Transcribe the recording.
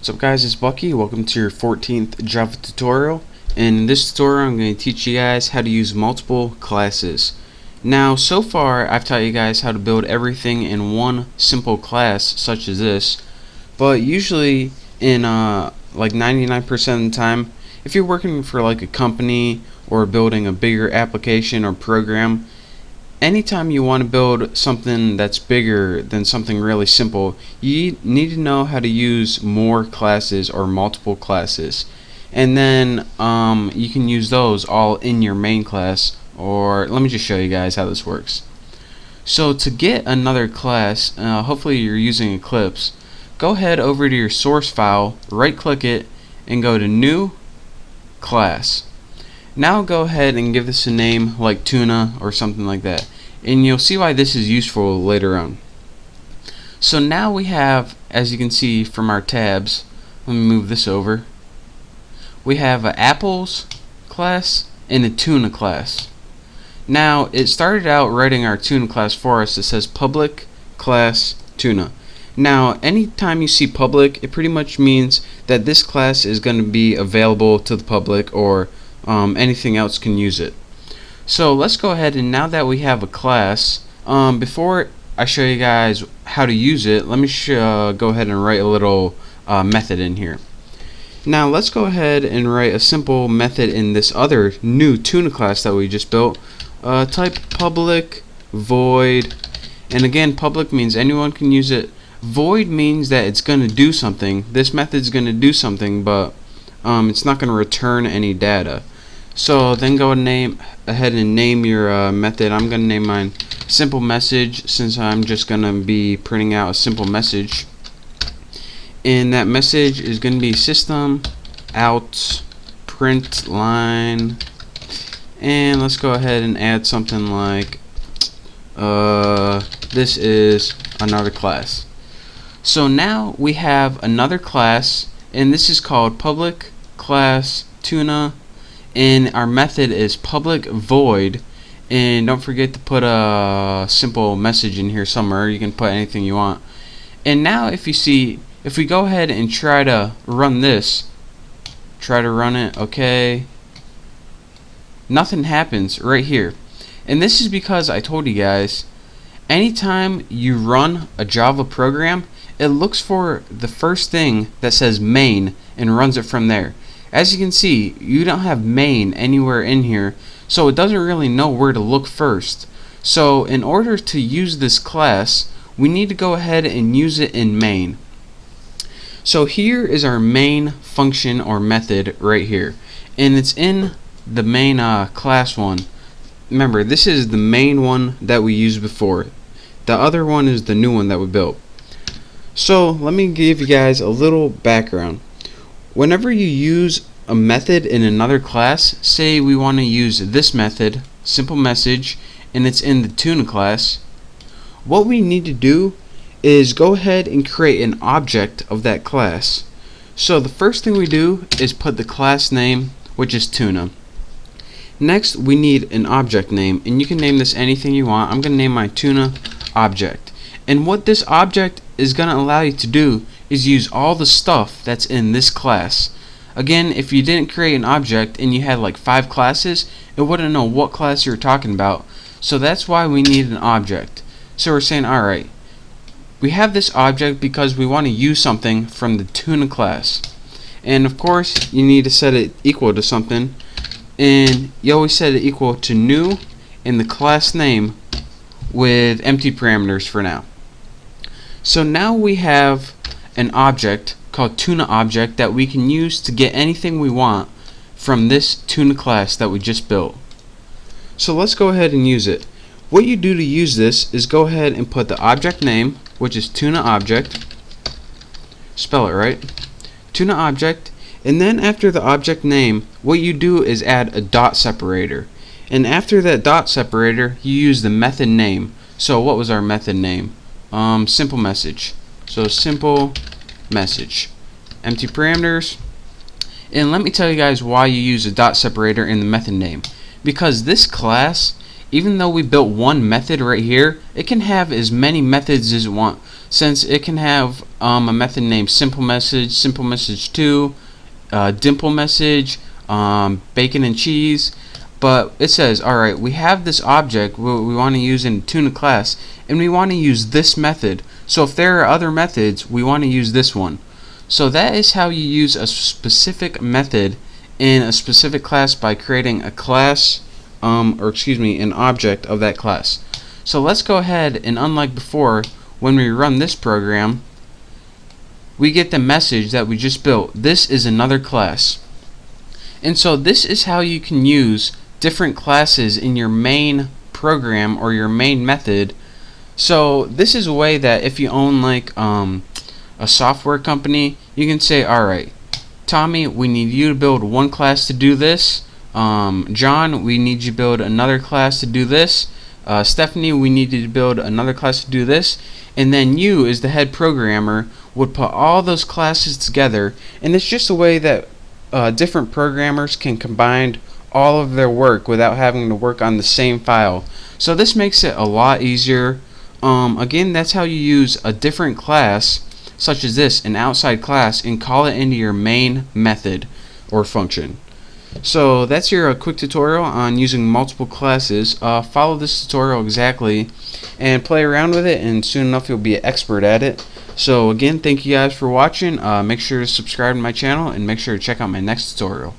What's up guys, it's Bucky. Welcome to your 14th Java tutorial. In this tutorial I'm going to teach you guys how to use multiple classes. Now so far I've taught you guys how to build everything in one simple class such as this, but usually in like 99% of the time, if you're working for like a company or building a bigger application or program, anytime you want to build something that's bigger than something really simple, you need to know how to use more classes or multiple classes. And then you can use those all in your main class, or let me just show you guys how this works. So to get another class, hopefully you're using Eclipse, go ahead over to your source file, right click it, and go to New Class. Now go ahead and give this a name like Tuna or something like that, and you'll see why this is useful later on. So now we have, as you can see from our tabs, let me move this over, we have an apples class and a tuna class. Now it started out writing our tuna class for us. It says public class tuna. Now anytime you see public, it pretty much means that this class is going to be available to the public, or anything else can use it. So let's go ahead, and now that we have a class, before I show you guys how to use it, let me go ahead and write a little method in here. Now let's go ahead and write a simple method in this other new tuna class that we just built. Type public void, and again public means anyone can use it. Void means that it's going to do something. This method's going to do something, but it's not going to return any data. So then go ahead and name your method. I'm going to name mine simple message, since I'm just going to be printing out a simple message. And that message is going to be system out print line. And let's go ahead and add something like this is another class. So now we have another class, and this is called public class tuna, and our method is public void. And don't forget to put a simple message in here somewhere. You can put anything you want. And now if we go ahead and try to run this, try to run it, okay, nothing happens right here. And this is because I told you guys, anytime you run a Java program, it looks for the first thing that says main and runs it from there. As you can see, you don't have main anywhere in here, so it doesn't really know where to look first. So in order to use this class, we need to go ahead and use it in main. So here is our main function or method right here, and it's in the main class one. Remember, this is the main one that we used before. The other one is the new one that we built. So let me give you guys a little background. Whenever you use a method in another class, say we want to use this method, simple message, and it's in the tuna class, what we need to do is go ahead and create an object of that class. So the first thing we do is put the class name, which is tuna. Next we need an object name, and you can name this anything you want. I'm going to name my tuna object. And what this object is going to allow you to do is use all the stuff that's in this class. Again, if you didn't create an object and you had like 5 classes, it wouldn't know what class you're talking about. So that's why we need an object. So we're saying, alright, we have this object because we want to use something from the tuna class. And of course you need to set it equal to something, and you always set it equal to new in the class name with empty parameters for now. So now we have an object called tuna object that we can use to get anything we want from this tuna class that we just built. So let's go ahead and use it. What you do to use this is go ahead and put the object name, which is tuna object, spell it right, tuna object, and then after the object name, what you do is add a dot separator. And after that dot separator, you use the method name. So what was our method name? Simple message. So simple message, empty parameters. And let me tell you guys why you use a dot separator in the method name. Because this class, even though we built one method right here, it can have as many methods as it wants. since it can have a method named simple message 2, dimple message, bacon and cheese. But it says, alright, we have this object we want to use in Tuna class, and we want to use this method. So if there are other methods, we want to use this one. So that is how you use a specific method in a specific class, by creating a class, an object of that class. So let's go ahead, and unlike before, when we run this program, we get the message that we just built. This is another class. And so this is how you can use different classes in your main program or your main method. So this is a way that if you own like a software company, you can say, alright, Tommy, we need you to build one class to do this. John, we need you to build another class to do this. Stephanie, we need you to build another class to do this. And then you, as the head programmer, would put all those classes together. And it's just a way that different programmers can combine all of their work without having to work on the same file. So this makes it a lot easier. Again, that's how you use a different class, such as this, an outside class, and call it into your main method or function. So that's your quick tutorial on using multiple classes. Follow this tutorial exactly and play around with it, and soon enough you'll be an expert at it. So again, thank you guys for watching. Make sure to subscribe to my channel, and make sure to check out my next tutorial.